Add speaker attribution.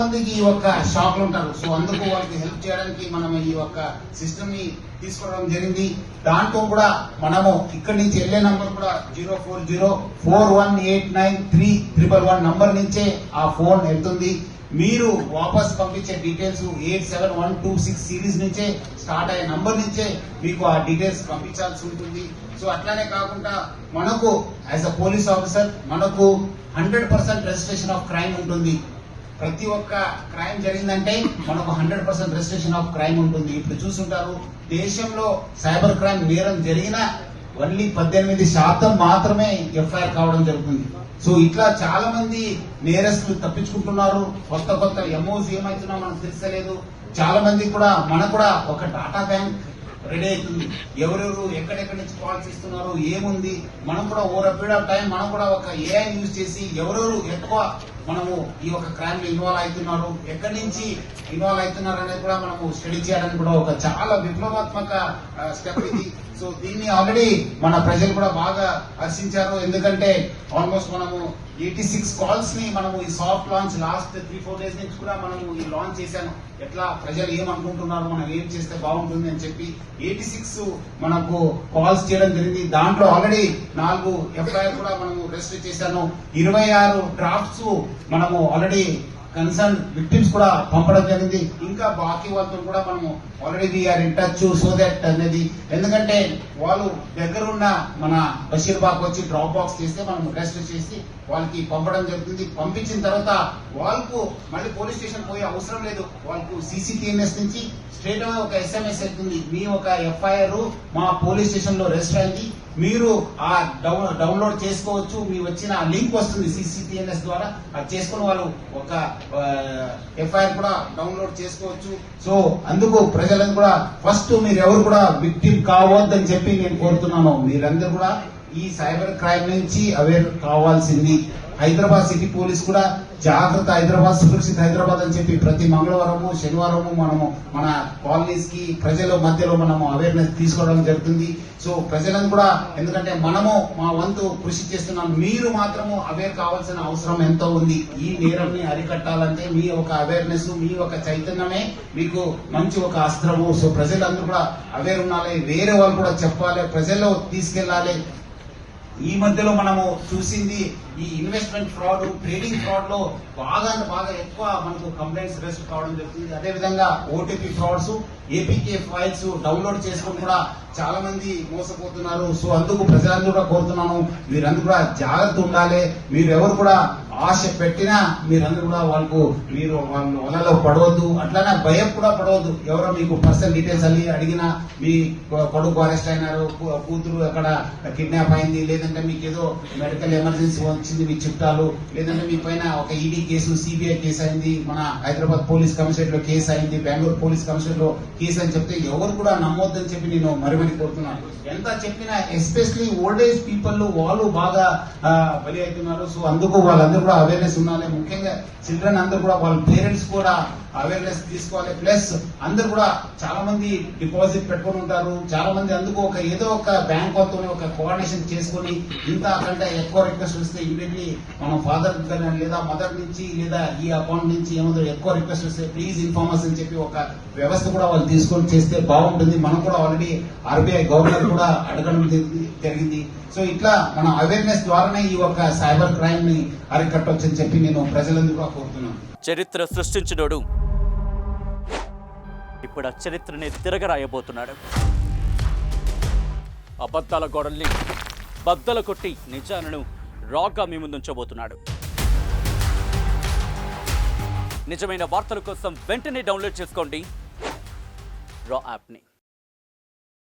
Speaker 1: మందికి ఈ ఒక్క షాక్ లో ఉంటారు. సో అందుకు వాళ్ళకి హెల్ప్ చేయడానికి మనం ఈ ఒక్క సిస్టమ్ ని తీసుకోవడం జరిగింది. దాంట్లో కూడా మనము ఇక్కడి నుంచి వెళ్ళే నంబర్ కూడా 04041893111 నంబర్ నుంచే ఆ ఫోన్ వెళ్తుంది. మీరు వాపస్ పంపించే డీటెయిల్స్ 87126 సిరీస్ నుంచే స్టార్ట్ అయ్యే నంబర్ నుంచే మీకు ఆ డీటెయిల్స్ పంపించాల్సి ఉంటుంది. సో అట్లానే కాకుండా మనకు యాజ్ అ పోలీస్ ఆఫీసర్ మనకు 100% రిజిస్ట్రేషన్ ఆఫ్ క్రైమ్ ఉంటుంది. ప్రతి ఒక్క క్రైమ్ జరిగిందంటే మనకు 100% రిజిస్ట్రేషన్ ఆఫ్ క్రైమ్ ఉంటుంది. ఇప్పుడు చూసుంటారు దేశంలో సైబర్ క్రైమ్ నేరం జరిగిన ఓన్లీ 18% మాత్రమే ఎఫ్ఐఆర్ కావడం జరుగుతుంది. సో ఇట్లా చాలా మంది నేరస్తులు తప్పించుకుంటున్నారు. కొత్త ఎంఓస్ ఏమైతున్నా మనకు తెలుసలేదు. చాలా మంది కూడా మనకు కూడా ఒక డాటా బ్యాంక్ రెడీ అవుతుంది. ఎవరెవరు ఎక్కడెక్కడి నుంచి కాల్స్ ఇస్తున్నారు ఏముంది మనం కూడా ఓవర్ పీరియడ్ ఆఫ్ టైం మనం కూడా ఒక ఏఐ యూజ్ చేసి ఎవరెవరు ఎక్కువ మనము ఈ ఒక క్రైమ్ లో ఇన్వాల్వ్ అవుతున్నారు, ఎక్కడి నుంచి ఇన్వాల్వ్ అవుతున్నారు అనేది కూడా మనము స్టడీ చేయడానికి కూడా ఒక చాలా విప్లవాత్మక స్టెప్ ఇది. సో దీన్ని ఆల్రెడీ మన ప్రజలు కూడా బాగా హర్షించారు. ఎందుకంటే ఆల్మోస్ట్ మనము 86 కాల్స్ ని మనము ఈ సాఫ్ట్ లాంచ్ లాస్ట్ 3-4 డేస్ నుంచి కూడా మనము ఈ లాంచ్ చేశాను. ఎట్లా ప్రజలు ఏమనుకుంటున్నారు, మనం ఏం చేస్తే బాగుంటుంది అని చెప్పి 86 మనకు కాల్స్ చేయడం జరిగింది. దాంట్లో ఆల్రెడీ 4 ఎఫ్ఐఆర్ కూడా మనము రిజిస్టర్ చేశాను. 26 డ్రాఫ్ట్స్ మనము ఆల్రెడీ కన్సర్న్ విక్టిమ్స్ కూడా పంపడం జరిగింది. ఇంకా బాకీ వాళ్ళతో కూడా మనము already we're in touch so that అనేది, ఎందుకంటే వాళ్ళు దగ్గరున్న మన బషీర్బాగ్ వచ్చి డ్రాప్ బాక్స్ చేస్తే మనం రిజిస్టర్ చేసి వాళ్ళకి పంపడం జరుగుతుంది. పంపించిన తర్వాత వాళ్ళకు మళ్ళీ పోలీస్ స్టేషన్ పోయే అవసరం లేదు. వాళ్ళకు సీసీటీఎన్ఎస్ నుంచి స్ట్రేట్ అవే ఒక ఎస్ఎంఎస్ అవుతుంది, మీ ఒక ఎఫ్ఐఆర్ మా పోలీస్ స్టేషన్ లో రిజిస్టర్ అయింది, మీరు ఆ డౌన్లోడ్ చేసుకోవచ్చు, మీ వచ్చిన లింక్ వస్తుంది సీసీటీఎన్ఎస్ ద్వారా, అది చేసుకుని వాళ్ళు ఒక ఎఫ్ఐఆర్ కూడా డౌన్లోడ్ చేసుకోవచ్చు. సో అందుకు ప్రజలను కూడా ఫస్ట్ మీరు ఎవరు కూడా విక్టిమ్ కావద్దని చెప్పి నేను కోరుతున్నాను. మీరందరూ కూడా ఈ సైబర్ క్రైమ్ నుంచి అవేర్ కావాల్సింది. హైదరాబాద్ సిటీ పోలీస్ కూడా జాగ్రత్త హైదరాబాద్ సురక్షిత హైదరాబాద్ అని చెప్పి ప్రతి మంగళవారము శనివారము మనము మన కాలనీస్ కి ప్రజల మధ్యలో మనము అవేర్నెస్ తీసుకోవడం జరుగుతుంది. సో ప్రజలను కూడా, ఎందుకంటే మనము మా వంతు కృషి చేస్తున్నాం, మీరు మాత్రము అవేర్ కావాల్సిన అవసరం ఎంతో ఉంది. ఈ నేరంని అరికట్టాలంటే మీ ఒక అవేర్నెస్, మీ ఒక చైతన్యమే మీకు మంచి ఒక అస్త్రము. సో ప్రజలందరూ కూడా అవేర్ ఉండాలి, వేరే వాళ్ళు కూడా చెప్పాలి, ప్రజల్లో తీసుకెళ్లాలి. ఈ మధ్యలో మనము చూసింది ఈ ఇన్వెస్ట్మెంట్ ఫ్రాడ్, ట్రేడింగ్ ఫ్రాడ్ లో బాగా ఎక్కువ మనకు కంప్లైంట్స్ రిజిస్టర్ కావడం జరుగుతుంది. అదేవిధంగా OTP frauds, APK files download చేసుకుని కూడా చాలా మంది మోసపోతున్నారు. సో అందుకు ప్రజలందరూ కూడా కోరుతున్నాను, మీరందరూ కూడా జాగ్రత్త ఉండాలి. మీరు ఎవరు కూడా ఆశ పెట్టినా మీరందరూ కూడా మీరు వాళ్ళ వలలో పడవద్దు, అట్లానే భయం కూడా పడవద్దు. ఎవరో మీకు పర్సనల్ డీటెయిల్స్ అన్ని అడిగినా, మీ కొడుకు అరెస్ట్ అయినారు, కూతురు అక్కడ కిడ్నాప్ అయింది, లేదంటే మీకు ఏదో మెడికల్ ఎమర్జెన్సీ వచ్చింది మీ చుట్టాలు, లేదంటే మీ పైన ఒక ఈడీ కేసు, సిబిఐ కేసు అయింది, మన హైదరాబాద్ పోలీస్ కమిషనరేట్ లో కేసు అయింది, బెంగళూరు పోలీస్ కమిషనరేట్ లో కేసు అని చెప్తే ఎవరు కూడా నమ్మొద్దని చెప్పి నేను మరీ కోరుతున్నాను. ఎంత చెప్పినా ఎస్పెషలీ ఓల్డ్ ఏజ్ పీపుల్ వాళ్ళు బాగా బలి అవుతున్నారు. సో అందుకు వాళ్ళందరూ కూడా అవేర్నెస్ ఉండాలి. ముఖ్యంగా చిల్డ్రన్ అందరూ కూడా వాళ్ళ పేరెంట్స్ కూడా అవేర్నెస్ తీసుకోవాలి. ప్లస్ అందరు కూడా చాలా మంది డిపాజిట్ పెట్టుకుని ఉంటారు. చాలా మంది అందుకు ఏదో ఒక బ్యాంక్ తో ఒక కోఆర్డినేషన్ చేసుకుని ఇంత కంటే ఎక్కువ రిక్వెస్ట్ వస్తే ఇమీడియట్లీ మనం ఫాదర్ లేదా మదర్ నుంచి లేదా ఈ అకౌంట్ నుంచి ఏమో ఎక్కువ రిక్వెస్ట్ వస్తే ప్లీజ్ ఇన్ఫార్మర్స్ అని చెప్పి ఒక వ్యవస్థ కూడా వాళ్ళు తీసుకొని చేస్తే బాగుంటుంది. మనం కూడా ఆల్రెడీ ఆర్బీఐ గవర్నర్ కూడా అడగడం జరిగింది. సో ఇట్లా మన అవేర్నెస్ ద్వారానే ఈ ఒక సైబర్ క్రైమ్ ని అరికట్టొచ్చని చెప్పి నేను ప్రజలందరూ కూడా కోరుతున్నాను.
Speaker 2: చరిత్ర సృష్టించినోడు ఇప్పుడు ఆ చరిత్రని తిరగరాయబోతున్నాడు. అబద్ధాల గోడల్ని బద్దలు కొట్టి నిజాలను రాగా మీ ముందుంచబోతున్నాడు. నిజమైన వార్తల కోసం వెంటనే డౌన్లోడ్ చేసుకోండి రా యాప్ని.